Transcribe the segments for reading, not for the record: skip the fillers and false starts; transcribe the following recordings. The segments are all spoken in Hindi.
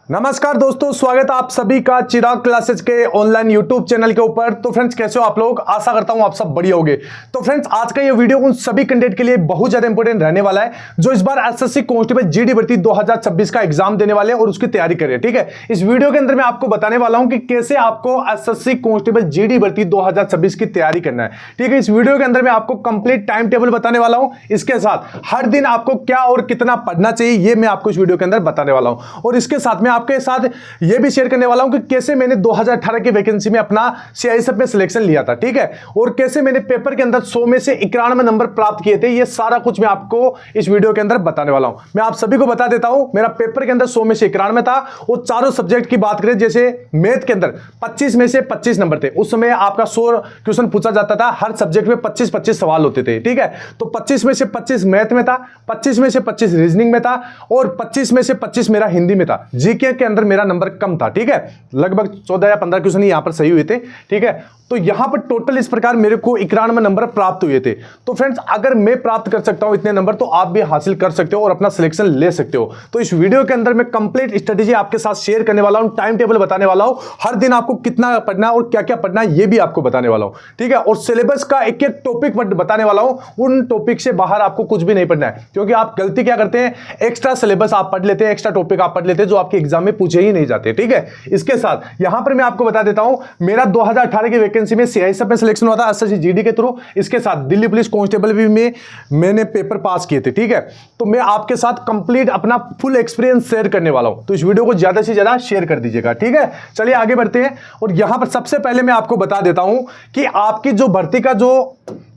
नमस्कार दोस्तों, स्वागत है आप सभी का चिराग क्लासेस के ऑनलाइन यूट्यूब चैनल के ऊपर। तो फ्रेंड्स, कैसे हो आप लोग? आशा करता हूं आप सब बढ़िया होंगे। तो फ्रेंड्स, आज का ये वीडियो उन सभी कैंडिडेट के लिए बहुत ज्यादा इंपॉर्टेंट रहने वाला है जो इस बार एसएससी कांस्टेबल जीडी भर्ती 2026 का एग्जाम देने वाले हैं और उसकी तैयारी कर रहे हैं। ठीक है, इस वीडियो के अंदर मैं आपको बताने वाला हूं कि कैसे आपको एसएससी कांस्टेबल जीडी भर्ती 2026 की तैयारी करना है। ठीक है, इस वीडियो के अंदर मैं आपको कंप्लीट टाइम टेबल बताने वाला हूं। इसके साथ हर दिन आपको क्या और कितना पढ़ना चाहिए ये मैं आपको इस वीडियो के अंदर बताने वाला हूं। और इसके साथ मैं आपके साथ ये भी शेयर करने वाला हूं कि कैसे मैंने 2018 की वैकेंसी में अपना सीआईएसएफ में सिलेक्शन लिया था। ठीक है, और कैसे मैंने पेपर के अंदर 100 में से 91 नंबर प्राप्त किए थे। ये सारा कुछ मैं आपको इस वीडियो के अंदर बताने वाला हूं। मैं आप सभी को बता देता हूं, मेरा पेपर के अंदर 100 में से 91 था। और चारों सब्जेक्ट की बात करें, जैसे मैथ के अंदर 25 में से 25 नंबर थे। उस समय आपका 100 क्वेश्चन पूछा जाता था, हर सब्जेक्ट में 25-25 सवाल होते थे। ठीक है, तो 25 में से 25 मैथ में था, 25 में से 25 रीजनिंग में था और 25 में से 25 मेरा हिंदी में था। जीके के अंदर मेरा नंबर कम था। ठीक है, लगभग 14 या 15 क्वेश्चन यहां पर सही हुए थे। ठीक है, तो यहां पर टोटल इस प्रकार मेरे को 91 नंबर प्राप्त हुए थे। तो फ्रेंड्स, अगर मैं प्राप्त कर सकता हूं इतने नंबर, तो आप भी हासिल कर सकते हो और अपना सिलेक्शन ले सकते हो। तो इस वीडियो के अंदर मैं कंप्लीट स्ट्रेटेजी आपके साथ शेयर करने वाला हूं, टाइम टेबल बताने वाला हूं, हर दिन आपको कितना पढ़ना है और क्या क्या पढ़ना है ये भी आपको बताने वाला हूं। ठीक है, और सिलेबस का एक एक टॉपिक बताने वाला हूं। उन टॉपिक से बाहर आपको कुछ भी नहीं पढ़ना है, क्योंकि आप गलती क्या करते हैं, एक्स्ट्रा सिलेबस आप पढ़ लेते हैं, एक्स्ट्रा टॉपिक आप पढ़ लेते हैं जो आपके एग्जाम में पूछे ही नहीं जाते। ठीक है, इसके साथ यहां पर मैं आपको बता देता हूं, मेरा 2018 की वैकेंसी में सीआईएसएफ में सिलेक्शन हुआ था एसएससी जीडी के थ्रू। इसके साथ दिल्ली पुलिस कांस्टेबल भी में मैंने पेपर पास किए थे। ठीक है, तो मैं आपके साथ कंप्लीट अपना फुल एक्सपीरियंस शेयर करने वाला हूं, तो इस वीडियो को ज्यादा से ज्यादा शेयर कर दीजिएगा। ठीक है, चलिए आगे बढ़ते हैं। और यहां पर सबसे पहले मैं आपको बता देता हूं कि आपकी जो भर्ती का जो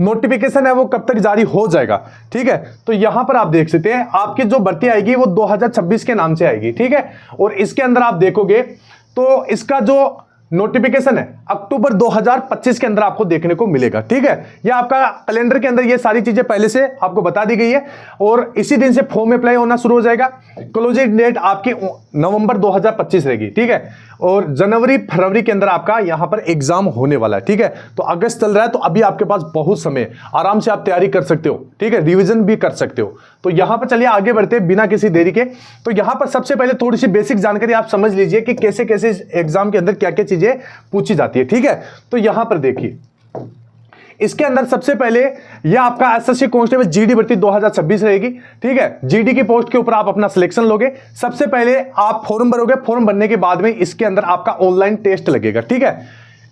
नोटिफिकेशन है वो कब तक जारी हो जाएगा। ठीक है, तो यहां पर आप देख सकते हैं आपकी जो भर्ती आएगी वो 2026 के नाम से आएगी। ठीक है, और इसके अंदर आप देखोगे तो इसका जो नोटिफिकेशन है अक्टूबर 2025 के अंदर आपको देखने को मिलेगा। ठीक है, यह आपका कैलेंडर के अंदर ये सारी चीजें पहले से आपको बता दी गई है और इसी दिन से फॉर्म अप्लाई होना शुरू हो जाएगा। क्लोजिंग डेट आपकी नवंबर 2025 रहेगी। ठीक है, और जनवरी फरवरी के अंदर आपका यहां पर एग्जाम होने वाला है। ठीक है, तो अगस्त चल रहा है, तो अभी आपके पास बहुत समय, आराम से आप तैयारी कर सकते हो। ठीक है, रिवीजन भी कर सकते हो। तो यहां पर चलिए आगे बढ़ते हैं बिना किसी देरी के। तो यहां पर सबसे पहले थोड़ी सी बेसिक जानकारी आप समझ लीजिए कि कैसे कैसे एग्जाम के अंदर क्या क्या चीजें पूछी जाती है। ठीक है, तो यहां पर देखिए, इसके अंदर सबसे पहले यह आपका एसएससी कांस्टेबल जीडी भर्ती 2026 रहेगी। ठीक है, जीडी की पोस्ट के ऊपर आप अपना सिलेक्शन लोगे। सबसे पहले आप फॉर्म भरोगे, फॉर्म भरने के बाद में इसके अंदर आपका ऑनलाइन टेस्ट लगेगा। ठीक है,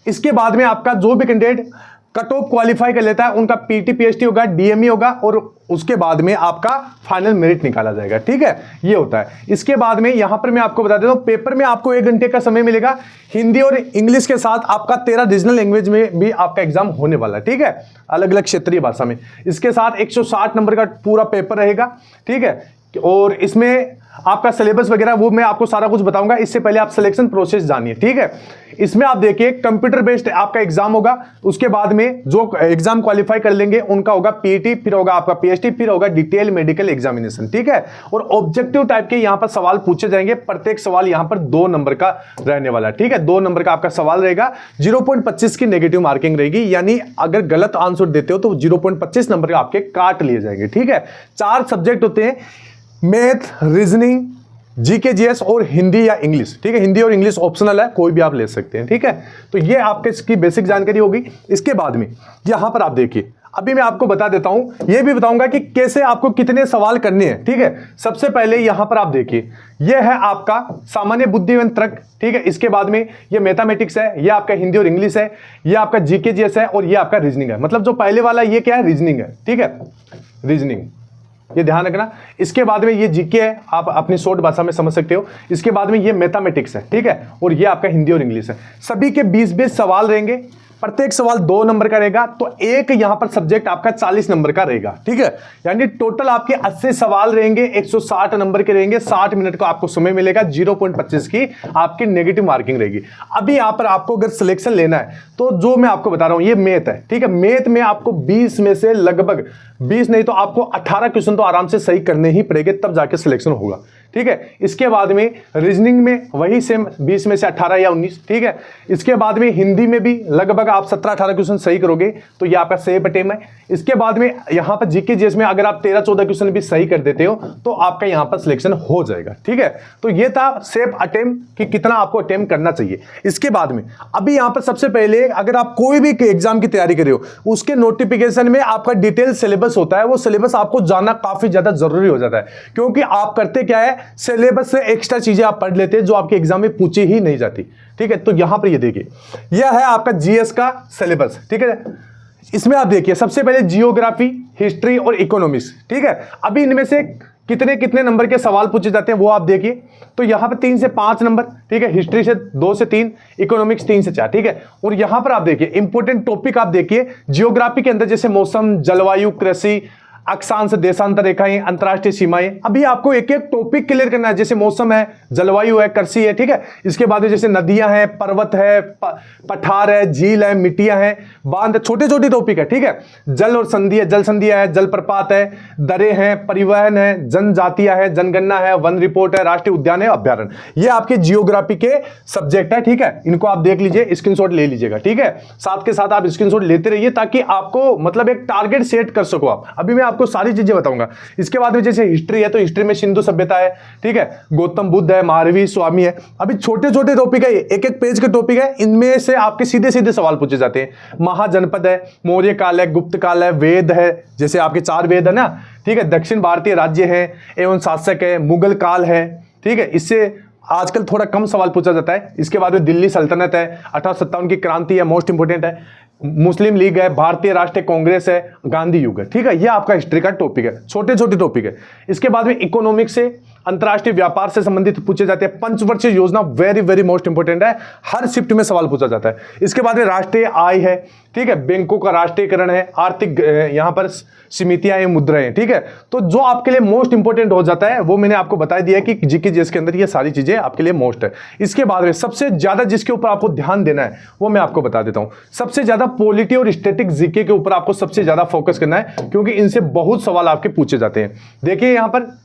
इसके बाद में आपका जो भी कैंडिडेट कट ऑफ क्वालिफाई कर लेता है उनका पीटी पीएचडी होगा, डीएमई होगा और उसके बाद में आपका फाइनल मेरिट निकाला जाएगा। ठीक है, ये होता है। इसके बाद में यहां पर मैं आपको बता देता हूं, पेपर में आपको 1 घंटे का समय मिलेगा। हिंदी और इंग्लिश के साथ आपका 13 रीजनल लैंग्वेज में भी आपका एग्जाम होने वाला है। ठीक है, अलग अलग क्षेत्रीय भाषा में। इसके साथ 160 नंबर का पूरा पेपर रहेगा। ठीक है, और इसमें आपका सिलेबस वगैरह वो मैं आपको सारा कुछ बताऊंगा। इससे पहले आप सिलेक्शन प्रोसेस जानिए। ठीक है, इसमें आप देखिए कंप्यूटर बेस्ड आपका एग्जाम होगा। उसके बाद में जो एग्जाम क्वालिफाई कर लेंगे उनका होगा पीटी, फिर होगा आपका पीएचडी, फिर होगा डिटेल मेडिकल एग्जामिनेशन। ठीक है, और ऑब्जेक्टिव टाइप के यहां पर सवाल पूछे जाएंगे। प्रत्येक सवाल यहां पर 2 नंबर का रहने वाला है। ठीक है, 2 नंबर का आपका सवाल रहेगा। 0.25 की नेगेटिव मार्किंग रहेगी, यानी अगर गलत आंसर देते हो तो 0.25 नंबर का आपके काट लिए जाएंगे। ठीक है, 4 सब्जेक्ट होते हैं, मैथ, रीजनिंग, जीके जीएस और हिंदी या इंग्लिश। ठीक है, हिंदी और इंग्लिश ऑप्शनल है, कोई भी आप ले सकते हैं। ठीक है, तो ये आपके इसकी बेसिक जानकारी होगी। इसके बाद में यहां पर आप देखिए, अभी मैं आपको बता देता हूं, ये भी बताऊंगा कि कैसे आपको कितने सवाल करने हैं। ठीक है, सबसे पहले यहां पर आप देखिए, यह है आपका सामान्य बुद्धि एवं तर्क। ठीक है, इसके बाद में ये मैथमेटिक्स है, ये आपका हिंदी और इंग्लिश है, ये आपका जीके जीएस है और ये आपका रीजनिंग है। मतलब जो पहले वाला ये क्या है, रीजनिंग है। ठीक है, रीजनिंग, ये ध्यान रखना। इसके बाद में ये जीके है, आप अपनी शॉर्ट भाषा में समझ सकते हो। इसके बाद में ये मैथमेटिक्स है। ठीक है, और ये आपका हिंदी और इंग्लिश है। सभी के 20-20 सवाल रहेंगे, प्रत्येक सवाल 2 नंबर का रहेगा। तो एक यहां पर सब्जेक्ट आपका 40 नंबर का रहेगा। ठीक है, यानी टोटल आपके 80 सवाल रहेंगे, 160 नंबर के रहेंगे। 60 मिनट का आपको समय मिलेगा। 0.25 की आपकी नेगेटिव मार्किंग रहेगी। अभी यहां पर आपको अगर सिलेक्शन लेना है तो जो मैं आपको बता रहा हूं ये मैथ है। ठीक है, मैथ में आपको 20 में से लगभग 20 नहीं तो आपको 18 क्वेश्चन तो आराम से सही करने ही पड़ेंगे, तब जाके सिलेक्शन होगा। ठीक है। इसके बाद में रीजनिंग में वही सेम 20 में से 18 या 19, ठीक है। इसके बाद में हिंदी में भी लगभग आप 17-18 क्वेश्चन सही करोगे तो ये आपका सेफ अटेम्प्ट है। इसके बाद में यहां पर जीके जीएस में अगर आप 13-14 क्वेश्चन भी सही कर देते हो तो आपका यहां पर सिलेक्शन हो जाएगा, ठीक है। तो ये था सेफ अटेम्प्ट कि कितना आपको अटेम्प्ट करना चाहिए। इसके बाद में अभी यहां पर सबसे पहले अगर आप कोई भी एग्जाम की तैयारी कर रहे हो उसके नोटिफिकेशन में आपका डिटेल सिलेबस होता है, वो सिलेबस आपको जानना काफी ज्यादा जरूरी हो जाता है, क्योंकि आप करते क्या है, सिलेबस से एक्स्ट्रा चीजें आप पढ़ लेते हैं जो आपके एग्जाम में पूछी ही नहीं जाती, ठीक है। तो यहां पर ये देखिए, यह है आपका जीएस का सिलेबस, ठीक है। इसमें आप देखिए सबसे पहले जियोग्राफी, हिस्ट्री और इकोनॉमिक्स, ठीक है। अभी इनमें से कितने कितने नंबर के सवाल पूछे जाते हैं वो आप देखिए। तो यहां पर 3 से 5 नंबर, ठीक है। हिस्ट्री से 2 से 3, इकोनॉमिक्स 3 से 4, ठीक है। और यहां पर आप देखिए इंपॉर्टेंट टॉपिक आप देखिए जियोग्राफी के अंदर जैसे मौसम, जलवायु, कृषि, अक्षांश, देशांतर रेखाएं, अंतरराष्ट्रीय सीमाएं। अभी आपको एक एक टॉपिक क्लियर करना है, जैसे मौसम है, जलवायु है, कृषि है, ठीक है। इसके बाद जैसे नदियां हैं, पर्वत है, पठार है, झील है, मिट्टियां हैं, बांध, छोटे छोटे टॉपिक है, ठीक है। जल और संधि है, जल संधियां है, जलप्रपात है, दरें हैं, परिवहन है, जनजातियां है, जनगणना है, वन रिपोर्ट है, राष्ट्रीय उद्यान है, अभ्यारण्य। ये आपके जियोग्राफी के सब्जेक्ट है, ठीक है। इनको आप देख लीजिए, स्क्रीनशॉट ले लीजिएगा, ठीक है। साथ के साथ आप स्क्रीनशॉट लेते रहिए ताकि आपको मतलब एक टारगेट सेट कर सको आप। अभी मैं आपको सारी चीजें बताऊंगा। इसके बाद में जैसे हिस्ट्री है तो हिस्ट्री में सिंधु सभ्यता है, ठीक है, गौतम बुद्ध है, महावीर स्वामी है। अभी छोटे छोटे टॉपिक है, एक एक पेज के टॉपिक है, इनमें से आपके सीधे सीधे सवाल पूछे जाते हैं। महाजनपद है, मौर्य काल है, गुप्त काल है, वेद है, जैसे आपके 4 वेद है ना, ठीक है। दक्षिण भारतीय राज्य है एवं शासक है, मुगल काल है, ठीक है। इससे आजकल थोड़ा कम सवाल पूछा जाता है। इसके बाद में दिल्ली सल्तनत है, 1857 की क्रांति है, मोस्ट इंपोर्टेंट है, मुस्लिम लीग है, भारतीय राष्ट्रीय कांग्रेस है, गांधी युग है, ठीक है। ये आपका हिस्ट्री का टॉपिक है, छोटे छोटे टॉपिक है। इसके बाद में इकोनॉमिक्स से, अंतरराष्ट्रीय व्यापार से संबंधित पूछे जाते हैं। पंचवर्षीय योजना वेरी वेरी मोस्ट इंपोर्टेंट है, हर शिफ्ट में सवाल पूछा जाता है। इसके बाद में राष्ट्रीय आय है, ठीक है, बैंकों का राष्ट्रीयकरण है, आर्थिक यहां पर समितियां हैं, मुद्राएं, ठीक है। तो जो आपके लिए मोस्ट इंपोर्टेंट हो जाता है वो मैंने आपको बता दिया कि जीके जीएस के अंदर ये सारी चीजें आपके लिए मोस्ट है। इसके बाद में सबसे ज्यादा जिसके ऊपर आपको ध्यान देना है वो मैं आपको बता देता हूं। सबसे ज्यादा पॉलिटी और स्टैटिक जीके के ऊपर आपको सबसे ज्यादा फोकस करना है, क्योंकि इनसे बहुत सवाल आपके पूछे जाते हैं। देखिए यहां पर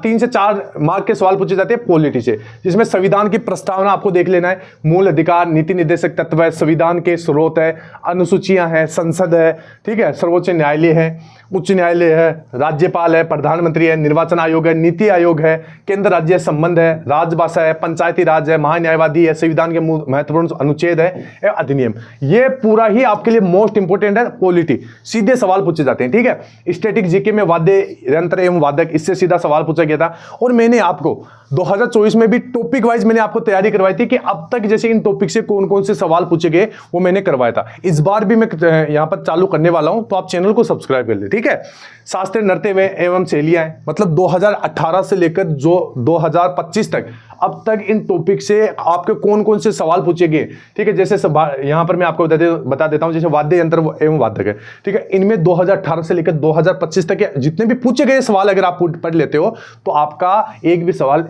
3 से 4 मार्क के सवाल पूछे जाते हैं पॉलिटी से, जिसमें संविधान की प्रस्तावना आपको देख लेना है, मूल अधिकार, नीति निर्देशक तत्व है, संविधान के स्रोत है, अनुसूचियां हैं, संसद है, ठीक है, सर्वोच्च न्यायालय है, उच्च न्यायालय है, राज्यपाल है, प्रधानमंत्री है, निर्वाचन आयोग है, नीति आयोग है, केंद्र राज्य संबंध है, राजभाषा है, पंचायती राज है, महान्यायवादी है, संविधान के महत्वपूर्ण अनुच्छेद है, अधिनियम। ये पूरा ही आपके लिए मोस्ट इंपोर्टेंट है। पॉलिटी सीधे सवाल पूछे जाते हैं, ठीक है। स्टैटिक जीके में वाद्य यंत्र एवं वादक, इससे सीधा सवाल पूछा गया था। और मैंने आपको 2024 में भी टॉपिक वाइज मैंने आपको तैयारी करवाई थी कि अब तक जैसे इन टॉपिक से कौन कौन से सवाल पूछे गए वो मैंने करवाया था। इस बार भी मैं यहां पर चालू करने वाला हूं, तो आप चैनल को सब्सक्राइब कर ले, ठीक है। शास्त्रीय नृत्य एवं शैलियां, मतलब 2018 से लेकर जो 2025 तक अब तक इन टॉपिक से आपके कौन कौन से सवाल पूछे गए, ठीक है। जैसे यहां पर मैं आपको बता देता हूं, जैसे वाद्य यंत्र एवं वादक है, ठीक है। इनमें 2018 से लेकर 2025 तक जितने भी पूछे गए सवाल अगर आप पढ़ लेते हो तो आपका एक भी सवाल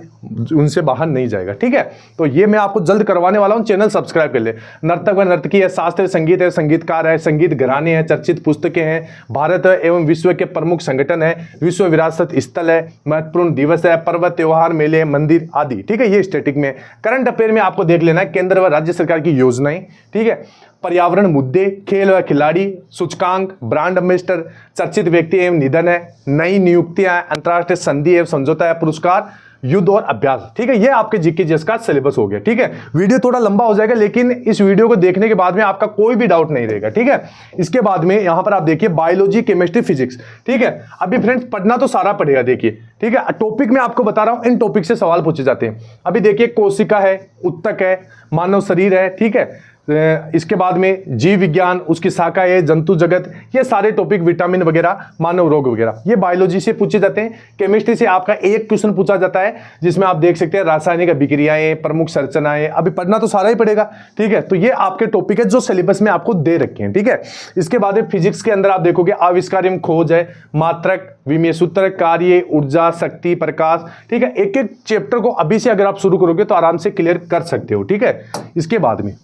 उनसे बाहर नहीं जाएगा, ठीक है। तो ये मैं आपको जल्द करवाने वाला हूं, चैनल सब्सक्राइब कर ले। नर्तक व नर्तकी है, शास्त्रीय संगीत है, संगीतकार है, संगीत घराने हैं, चर्चित पुस्तकें हैं, भारत एवं विश्व के प्रमुख संगठन है, विश्व विरासत स्थल है, महत्वपूर्ण दिवस है, पर्वत, त्योहार, मेले, मंदिर आदि, ठीक है। ये स्टैटिक में। करंट अफेयर में आपको देख लेना है केंद्र व राज्य सरकार की योजनाएं, ठीक है, पर्यावरण मुद्दे, खेल व खिलाड़ी, सूचकांक, ब्रांड एम्बेसडर, चर्चित व्यक्ति एवं निधन है, नई नियुक्तियां, अंतरराष्ट्रीय संधि एवं समझौता है, पुरस्कार, युद्ध और अभ्यास, ठीक है। ये आपके जीके जीएस का सिलेबस हो गया, ठीक है। वीडियो थोड़ा लंबा हो जाएगा, लेकिन इस वीडियो को देखने के बाद में आपका कोई भी डाउट नहीं रहेगा, ठीक है। इसके बाद में यहां पर आप देखिए बायोलॉजी, केमिस्ट्री, फिजिक्स, ठीक है। अभी फ्रेंड्स पढ़ना तो सारा पड़ेगा, देखिए, ठीक है। टॉपिक में आपको बता रहा हूं, इन टॉपिक से सवाल पूछे जाते हैं। अभी देखिए कोशिका है, उत्तक है, मानव शरीर है, ठीक है। इसके बाद में जीव विज्ञान, उसकी शाखा है, जंतु जगत, ये सारे टॉपिक, विटामिन वगैरह, मानव रोग वगैरह, ये बायोलॉजी से पूछे जाते हैं। केमिस्ट्री से आपका एक क्वेश्चन पूछा जाता है, जिसमें आप देख सकते हैं रासायनिक अभिक्रियाएं, प्रमुख संरचनाएं। अभी पढ़ना तो सारा ही पड़ेगा, ठीक है। तो ये आपके टॉपिक है जो सिलेबस में आपको दे रखे हैं, ठीक है। इसके बाद में फिजिक्स के अंदर आप देखोगे आविष्कार एवं खोज है, मात्रक, विमेय सूत्र, कार्य, ऊर्जा, शक्ति, प्रकाश, ठीक है। एक एक चैप्टर को अभी से अगर आप शुरू करोगे तो आराम से क्लियर कर सकते हो, ठीक है। इसके बाद में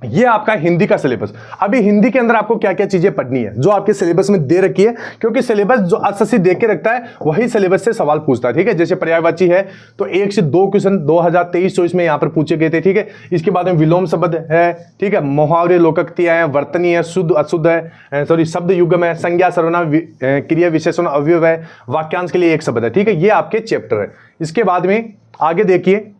ये आपका हिंदी का सिलेबस। अभी हिंदी के अंदर आपको क्या क्या चीजें पढ़नी है जो आपके सिलेबस में दे रखी है, क्योंकि सिलेबस जो एसएससी दे के रखता है वही सिलेबस से सवाल पूछता है। ठीक है, जैसे पर्यायवाची है तो 1 से 2 क्वेश्चन 2023-24 में यहां पर पूछे गए थे। ठीक है, इसके बाद में विलोम शब्द है, ठीक है, मुहावरे, लोकोक्तियां है, वर्तनी है, शुद्ध अशुद्ध है, सॉरी शब्द युग्म है, संज्ञा सर्वनाम क्रिया विशेषण अवयव है, वाक्यांश के लिए एक शब्द है। ठीक है, ये आपके चैप्टर है। इसके बाद में आगे देखिए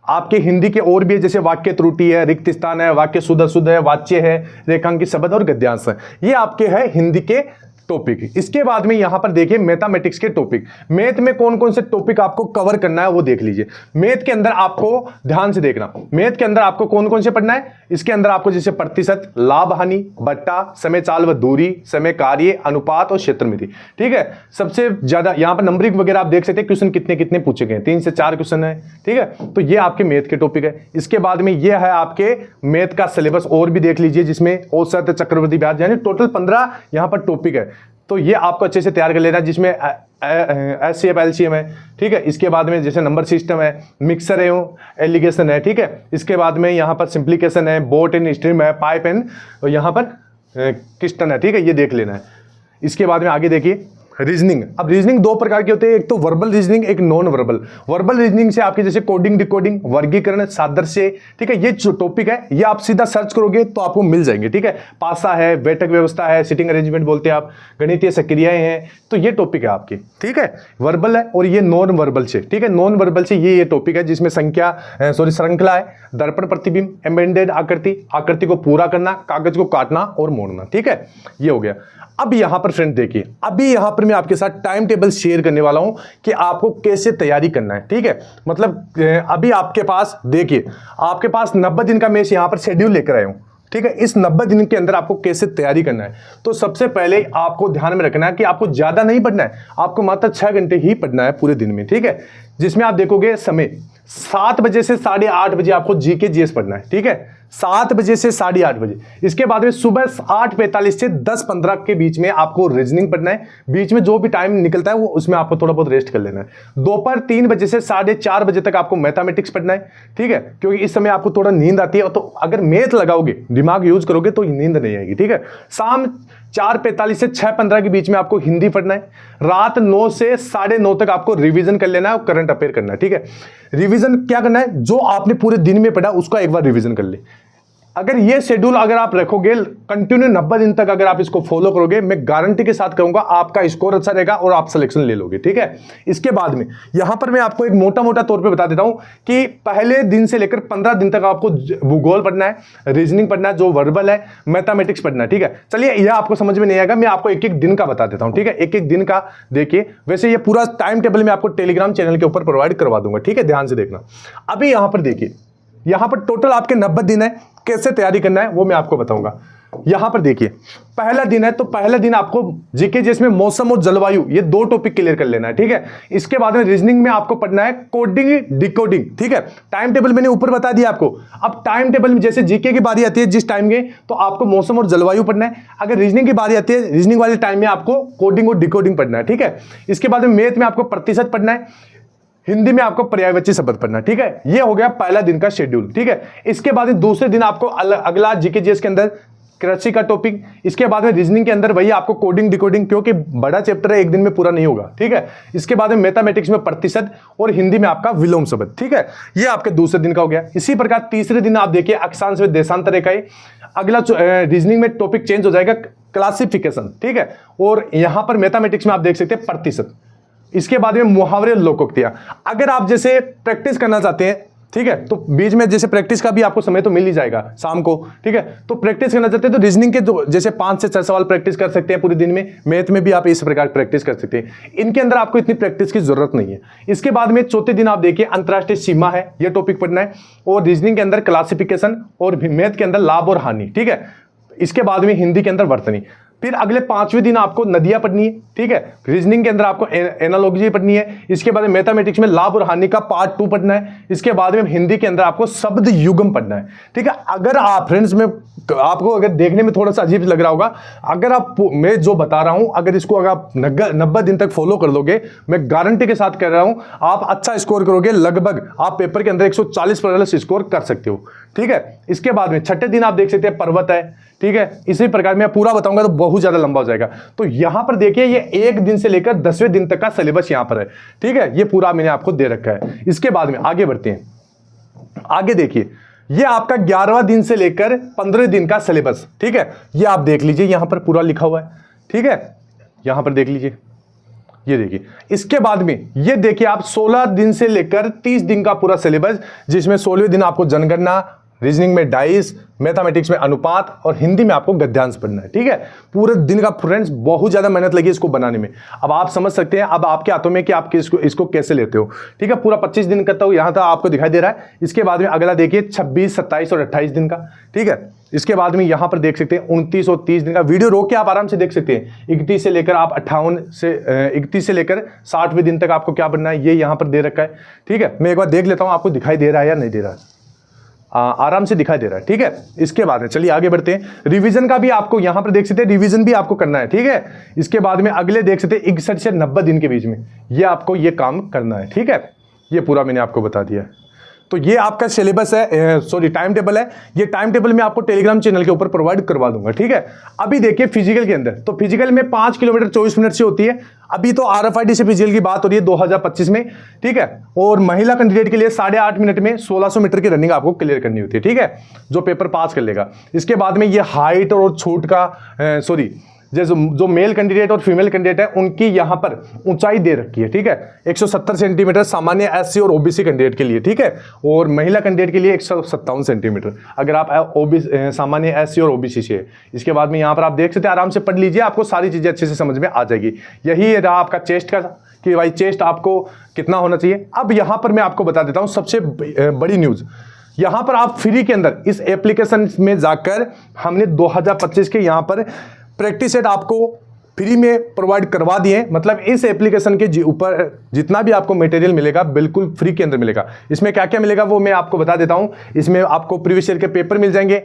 आपके हिंदी के और भी है, जैसे वाक्य त्रुटि है, रिक्त स्थान है, वाक्य शुद्ध अशुद्ध है, वाच्य है, रेखांकित शब्द और गद्यांश है। ये आपके है हिंदी के टॉपिक। इसके बाद में यहां पर देखिए मैथमेटिक्स के टॉपिक। मैथ में कौन कौन से टॉपिक आपको कवर करना है वो देख लीजिए। मैथ के अंदर आपको ध्यान से देखना, मैथ के अंदर आपको कौन कौन से पढ़ना है। इसके अंदर आपको जैसे प्रतिशत, लाभ हानि, बट्टा, समय चाल व दूरी, समय कार्य, अनुपात और क्षेत्रमिति। ठीक है, सबसे ज्यादा यहां पर नंबरिंग वगैरह आप देख सकते हैं, क्वेश्चन कितने कितने पूछे गए, 3 से 4 क्वेश्चन है। ठीक है, तो ये आपके मैथ के टॉपिक है। इसके बाद में ये है आपके मैथ का सिलेबस, और भी देख लीजिए, जिसमें औसत, चक्रवृद्धि ब्याज, यानी टोटल 15 यहां पर टॉपिक है। तो ये आपको अच्छे से तैयार कर लेना है, जिसमें एचसीएफ, एलसीएम है। ठीक है, इसके बाद में जैसे नंबर सिस्टम है, मिक्सर है, एलिगेशन है। ठीक है, इसके बाद में यहाँ पर सिंप्लीकेशन है, बोट एंड स्ट्रीम है, पाइप एंड यहाँ पर किस्टन है। ठीक है, ये देख लेना है। इसके बाद में आगे देखिए रीजनिंग। अब रीजनिंग 2 प्रकार की होती है, एक तो वर्बल रीजनिंग, एक नॉन वर्बल। वर्बल रीजनिंग से आपके जैसे कोडिंग, डिकोडिंग, वर्गीकरण, सादृश्य, ठीक है, ये जो टॉपिक है ये आप सीधा सर्च करोगे तो आपको मिल जाएंगे। ठीक है, पासा है, बैठक व्यवस्था है, सिटिंग अरेंजमेंट बोलते हैं आप, गणितीय सक्रियाएं हैं, तो ये टॉपिक है आपकी। ठीक है, वर्बल है। और ये नॉन वर्बल से, ठीक है, नॉन वर्बल से ये टॉपिक है जिसमें श्रृंखला है, दर्पण, प्रतिबिंब, एम्बेडेड आकृति, आकृति को पूरा करना, कागज को काटना और मोड़ना। ठीक है, ये हो गया। अब यहां पर फ्रेंड देखिए, अभी यहां पर मैं आपके साथ टाइम टेबल शेयर करने वाला हूं कि आपको कैसे तैयारी करना है। ठीक है, मतलब अभी आपके पास देखिए, आपके पास 90 दिन का मैं यहां पर शेड्यूल लेकर आया हूं। ठीक है, इस 90 दिन के अंदर आपको कैसे तैयारी करना है। तो सबसे पहले आपको ध्यान में रखना है कि आपको ज्यादा नहीं पढ़ना है, आपको मात्र 6 घंटे ही पढ़ना है पूरे दिन में। ठीक है, जिसमें आप देखोगे समय 7 बजे से 8:30 बजे आपको जीके जीएस पढ़ना है। ठीक है, 7 बजे से 8:30 बजे। इसके बाद में सुबह 8:45 से 10:15 के बीच में आपको रीजनिंग पढ़ना है। बीच में जो भी टाइम निकलता है वो उसमें आपको थोड़ा बहुत रेस्ट कर लेना है। दोपहर 3 बजे से 4:30 बजे तक आपको मैथमेटिक्स पढ़ना है। ठीक है, क्योंकि इस समय आपको थोड़ा नींद आती है, तो अगर मैथ लगाओगे, दिमाग यूज करोगे तो नींद नहीं आएगी। ठीक है, शाम 4:45 से 6:15 के बीच में आपको हिंदी पढ़ना है। रात 9 से 9:30 तक आपको रिवीजन कर लेना है और करंट अफेयर करना है। ठीक है, रिवीजन क्या करना है, जो आपने पूरे दिन में पढ़ा उसका एक बार रिवीजन कर ले। अगर ये शेड्यूल अगर आप रखोगे कंटिन्यू 90 दिन तक, अगर आप इसको फॉलो करोगे, मैं गारंटी के साथ कहूंगा आपका स्कोर अच्छा रहेगा और आप सिलेक्शन ले लोगे। ठीक है, इसके बाद में यहां पर मैं आपको एक मोटा मोटा तौर पे बता देता हूं कि पहले दिन से लेकर 15 दिन तक आपको भूगोल पढ़ना है, रीजनिंग पढ़ना है, जो वर्बल है, मैथमेटिक्स पढ़ना है। ठीक है, चलिए यह आपको समझ में नहीं आएगा, मैं आपको एक एक दिन का बता देता हूं। ठीक है, एक एक दिन का देखिए, वैसे ये पूरा टाइम टेबल मैं आपको टेलीग्राम चैनल के ऊपर प्रोवाइड करवा दूंगा। ठीक है, ध्यान से देखना। अभी यहां पर देखिए, यहां पर टोटल आपके 90 दिन है, कैसे तैयारी करना है वो मैं आपको बताऊंगा। यहां पर देखिए, पहला दिन है, तो पहला दिन आपको जीके जिसमें मौसम और जलवायु, ये 2 टॉपिक क्लियर कर लेना है। ठीक है, इसके बाद में रीजनिंग में आपको पढ़ना है कोडिंग, डिकोडिंग। ठीक है, टाइम टेबल मैंने ऊपर बता दिया आपको। अब टाइम टेबल में जैसे जीके की बारी आती है जिस टाइम के, तो आपको मौसम और जलवायु पढ़ना है। अगर रीजनिंग की बारी आती है, रीजनिंग वाले टाइम में आपको कोडिंग और डिकोडिंग पढ़ना है। ठीक है, इसके बाद में मैथ में आपको प्रतिशत पढ़ना है, हिंदी में आपको पर्यायवाची शब्द पढ़ना। ठीक है, ये हो गया पहला दिन का शेड्यूल। ठीक है, इसके बाद दूसरे दिन आपको अगला जीके जीएस के अंदर कृषि का टॉपिक। इसके बाद में रीजनिंग के अंदर वही आपको कोडिंग, डिकोडिंग, क्योंकि बड़ा चैप्टर है, एक दिन में पूरा नहीं होगा। ठीक है, इसके बाद में मैथमेटिक्स में प्रतिशत और हिंदी में आपका विलोम शब्द। ठीक है, ये आपके दूसरे दिन का हो गया। इसी प्रकार तीसरे दिन आप देखिए अक्षांश में देशांतर रेखाएं। अगला रीजनिंग में टॉपिक चेंज हो जाएगा, क्लासिफिकेशन। ठीक है, और यहां पर मैथमेटिक्स में आप देख सकते हैं प्रतिशत। इसके बाद में मुहावरे, लोकोक्तियां। अगर आप जैसे प्रैक्टिस करना चाहते हैं, ठीक है, तो बीच में जैसे प्रैक्टिस का भी आपको समय तो मिल ही जाएगा शाम को। ठीक है, तो प्रैक्टिस करना चाहते हैं तो रीजनिंग के जो जैसे 5 से 6 सवाल प्रैक्टिस कर सकते हैं पूरे दिन में। मैथ में भी आप इस प्रकार प्रैक्टिस कर सकते हैं, इनके अंदर आपको इतनी प्रैक्टिस की जरूरत नहीं है। इसके बाद में चौथे दिन आप देखिए अंतरराष्ट्रीय सीमा है, यह टॉपिक पढ़ना है, और रीजनिंग के अंदर क्लासिफिकेशन और मैथ के अंदर लाभ और हानि। ठीक है, इसके बाद में हिंदी के अंदर वर्तनी। फिर अगले 5वें दिन आपको नदियां पढ़नी है, ठीक है। रीजनिंग के अंदर आपको एनालॉजी पढ़नी है। इसके बाद मैथमेटिक्स में लाभ और हानि का पार्ट 2 पढ़ना है। इसके बाद में हिंदी के अंदर आपको शब्द युग्म पढ़ना है, ठीक है। अगर आप फ्रेंड्स में आपको अगर देखने में थोड़ा सा अजीब लग रहा होगा, अगर आप मैं जो बता रहा हूं अगर इसको अगर आप 90 दिन तक फॉलो कर लोगे, मैं गारंटी के साथ कह रहा हूं आप अच्छा स्कोर करोगे। लगभग आप पेपर के अंदर 140 प्लस स्कोर कर सकते हो, ठीक है। इसके बाद में छठे दिन आप देख सकते हैं पर्वत है, ठीक है। इसी प्रकार मैं पूरा बताऊंगा तो बहुत ज्यादा लंबा हो जाएगा। तो यहां पर देखिए ये 1 दिन से लेकर 10वें दिन तक का सिलेबस यहां पर है, ठीक है। ये पूरा मैंने आपको दे रखा है। इसके बाद में आगे बढ़ते हैं। आगे देखिए ये आपका 11वां दिन से लेकर 15वें दिन का सिलेबस, ठीक है। ये आप देख लीजिए यहां पर पूरा लिखा हुआ है, ठीक है। यहां पर देख लीजिए, ये देखिए। इसके बाद में ये देखिए आप 16 दिन से लेकर 30 दिन का पूरा सिलेबस, जिसमें 16वें दिन आपको जनगणना, रीजनिंग में डाइस, मैथमेटिक्स में अनुपात और हिंदी में आपको गद्यांश पढ़ना है, ठीक है। पूरे दिन का फ्रेंड्स बहुत ज्यादा मेहनत लगी इसको बनाने में। अब आप समझ सकते हैं अब आपके हाथों में कि आप इसको कैसे लेते हो, ठीक है। पूरा 25 दिन करता हूं यहां तक आपको दिखाई दे रहा है। इसके बाद में अगला देखिए 26, 27 और 28 दिन का, ठीक है। इसके बाद में यहां पर देख सकते हैं 29 और 30 दिन का। वीडियो रोक के आप आराम से देख सकते हैं। 31 से लेकर आप 31 से लेकर 60वें दिन तक आपको क्या पढ़ना है ये यहां पर दे रखा है, ठीक है। मैं एक बार देख लेता हूं आपको दिखाई दे रहा है या नहीं दे रहा है। आराम से दिखाई दे रहा है, ठीक है। इसके बाद में चलिए आगे बढ़ते हैं। रिवीजन का भी आपको यहां पर देख सकते हैं, रिवीजन भी आपको करना है, ठीक है। इसके बाद में अगले देख सकते हैं 61 से 90 दिन के बीच में ये आपको ये काम करना है, ठीक है। ये पूरा मैंने आपको बता दिया है। तो ये आपका सिलेबस है, सॉरी टाइम टेबल है। ये टाइम टेबल मैं आपको टेलीग्राम चैनल के ऊपर प्रोवाइड करवा दूंगा, ठीक है। अभी देखिए फिजिकल के अंदर, तो फिजिकल में 5 किलोमीटर 24 मिनट से होती है। अभी तो RFID से फिजिकल की बात हो रही है 2025 में, ठीक है। और महिला कैंडिडेट के लिए 8.5 मिनट में 1600 मीटर की रनिंग आपको क्लियर करनी होती है, ठीक है, जो पेपर पास कर लेगा। इसके बाद में ये हाइट और छूट का जैसे जो मेल कैंडिडेट और फीमेल कैंडिडेट है उनकी यहां पर ऊंचाई दे रखी है, ठीक है। 170 सेंटीमीटर सामान्य SC और OBC कैंडिडेट के लिए, ठीक है। और महिला कैंडिडेट के लिए 157 सेंटीमीटर अगर आप सामान्य SC और OBC से है। इसके बाद में यहां पर आप देख सकते हैं, आराम से पढ़ लीजिए, आपको सारी चीजें अच्छे से समझ में आ जाएगी। यही रहा आपका चेस्ट का कि भाई चेस्ट आपको कितना होना चाहिए। अब यहां पर मैं आपको बता देता हूं सबसे बड़ी न्यूज। यहां पर आप फ्री के अंदर इस एप्लीकेशन में जाकर हमने 2025 के यहां पर प्रैक्टिस सेट आपको फ्री में प्रोवाइड करवा दिए। मतलब इस एप्लीकेशन के ऊपर जितना भी आपको मटेरियल मिलेगा बिल्कुल फ्री के अंदर मिलेगा। इसमें क्या क्या मिलेगा वो मैं आपको बता देता हूं। इसमें आपको प्रीवियस ईयर के पेपर मिल जाएंगे,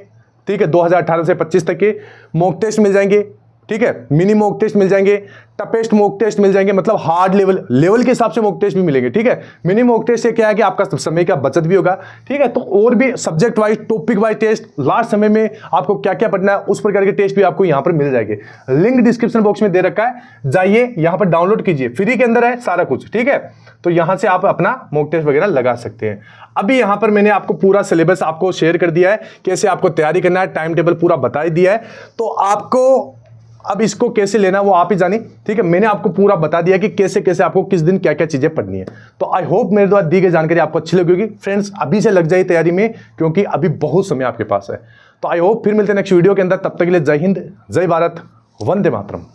ठीक है, 2018 से 25 तक के मॉक टेस्ट मिल जाएंगे, ठीक है, मिनी मॉक टेस्ट मिल जाएंगे, टफेस्ट मॉक टेस्ट मिल जाएंगे, मतलब हार्ड लेवल के हिसाब से मॉक टेस्ट भी मिलेंगे, ठीक है। मिनी मॉक टेस्ट से क्या है कि आपका समय का बचत भी होगा, ठीक है। तो और भी subject wise topic wise test, last समय में आपको क्या क्या पढ़ना है उस प्रकार के टेस्ट भी आपको यहां पर मिल जाएंगे। लिंक डिस्क्रिप्शन बॉक्स में दे रखा है, जाइए यहां पर डाउनलोड कीजिए, फ्री के अंदर है सारा कुछ, ठीक है। तो यहां से आप अपना मॉक टेस्ट वगैरह लगा सकते हैं। अभी यहां पर मैंने आपको पूरा सिलेबस आपको शेयर कर दिया है, कैसे आपको तैयारी करना है, टाइम टेबल पूरा बता दिया है। तो आपको अब इसको कैसे लेना वो आप ही जानिए, ठीक है। मैंने आपको पूरा बता दिया कि कैसे कैसे आपको किस दिन क्या क्या चीजें पढ़नी है। तो आई होप मेरे द्वारा दी गई जानकारी आपको अच्छी लगेगी। फ्रेंड्स अभी से लग जाइए तैयारी में, क्योंकि अभी बहुत समय आपके पास है। तो आई होप फिर मिलते हैं नेक्स्ट वीडियो के अंदर। तब तक के लिए जय हिंद, जय भारत, वंदे मातरम।